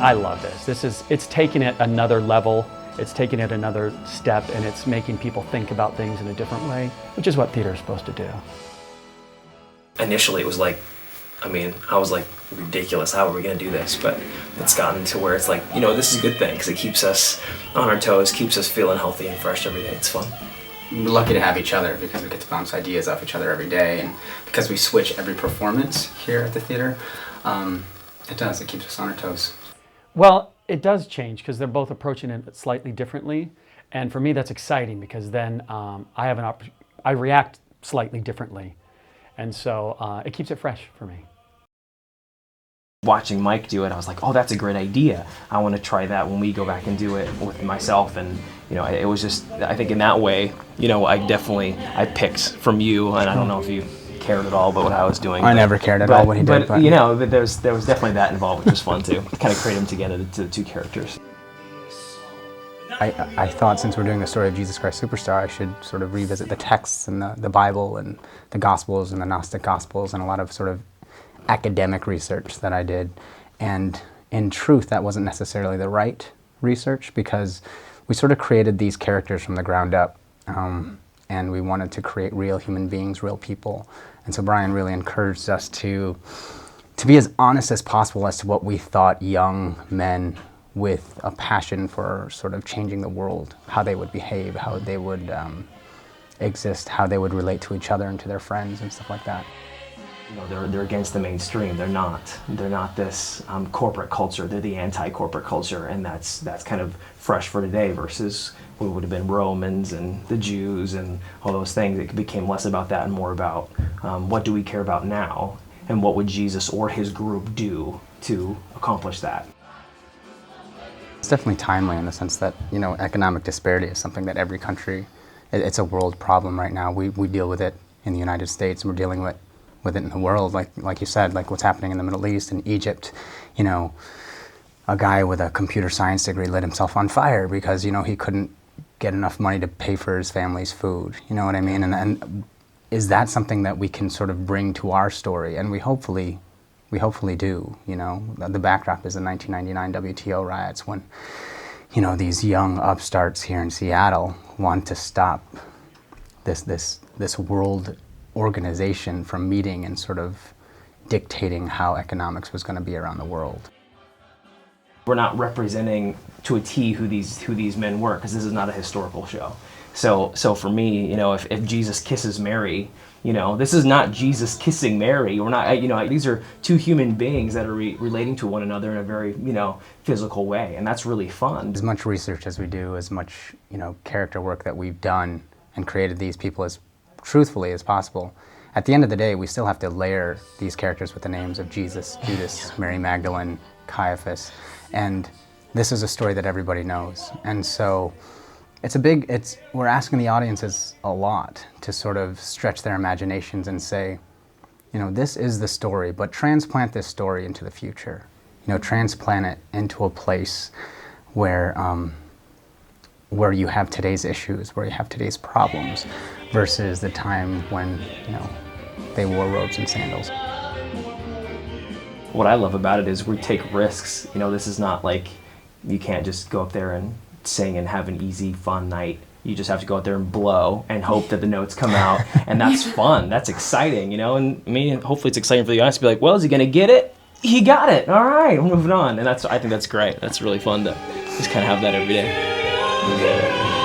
I love this. It's taking it another level. It's taking it another step, and it's making people think about things in a different way, which is what theater is supposed to do. Initially, it was like, I was like, ridiculous, how are we going to do this? But it's gotten to where it's like, this is a good thing because it keeps us on our toes, keeps us feeling healthy and fresh every day. It's fun. We're lucky to have each other because we get to bounce ideas off each other every day, and because we switch every performance here at the theater, it keeps us on our toes. Well, it does change because they're both approaching it slightly differently, and for me that's exciting because then I react slightly differently, and so it keeps it fresh for me. Watching Mike do it, I was like, oh, that's a great idea. I want to try that when we go back and do it with myself. And, it was just, I think in that way, I picked from you, and I don't know if you cared at all about what I was doing. I never cared at all what he did. But there was definitely that involved, which was fun too. Kind of create them together, the two characters. I thought since we're doing the story of Jesus Christ Superstar, I should sort of revisit the texts and the Bible and the Gospels and the Gnostic Gospels and a lot of sort of academic research that I did. And in truth, that wasn't necessarily the right research because we sort of created these characters from the ground up, and we wanted to create real human beings, real people. And so Brian really encouraged us to be as honest as possible as to what we thought young men with a passion for sort of changing the world, how they would behave, how they would exist, how they would relate to each other and to their friends and stuff like that. They're against the mainstream. They're not this corporate culture. They're the anti-corporate culture, and that's kind of fresh for today versus what would have been Romans and the Jews and all those things. It became less about that and more about what do we care about now, and what would Jesus or his group do to accomplish that. It's definitely timely in the sense that economic disparity is something that every country, it's a world problem right now. We deal with it in the United States, and we're dealing with it in the world, like you said, like what's happening in the Middle East and Egypt. A guy with a computer science degree lit himself on fire because he couldn't get enough money to pay for his family's food. You know what I mean? And is that something that we can sort of bring to our story? And we hopefully do. The backdrop is the 1999 WTO riots when these young upstarts here in Seattle want to stop this world organization from meeting and sort of dictating how economics was going to be around the world. We're not representing to a T who these men were, because this is not a historical show. So for me, if Jesus kisses Mary, this is not Jesus kissing Mary. We're not, these are two human beings that are relating to one another in a very, physical way, and that's really fun. As much research as we do, as much, character work that we've done and created these people as truthfully as possible, at the end of the day, we still have to layer these characters with the names of Jesus, Judas, Mary Magdalene, Caiaphas, and this is a story that everybody knows. And so we're asking the audiences a lot to sort of stretch their imaginations and say, this is the story, but transplant this story into the future. Transplant it into a place where you have today's issues, where you have today's problems, versus the time when, they wore robes and sandals. What I love about it is we take risks. This is not like you can't just go up there and sing and have an easy, fun night. You just have to go out there and blow and hope that the notes come out, and that's fun. That's exciting, and hopefully it's exciting for the audience to be like, well, is he gonna get it? He got it. All right, we're moving on, and I think that's great. That's really fun to just kind of have that every day.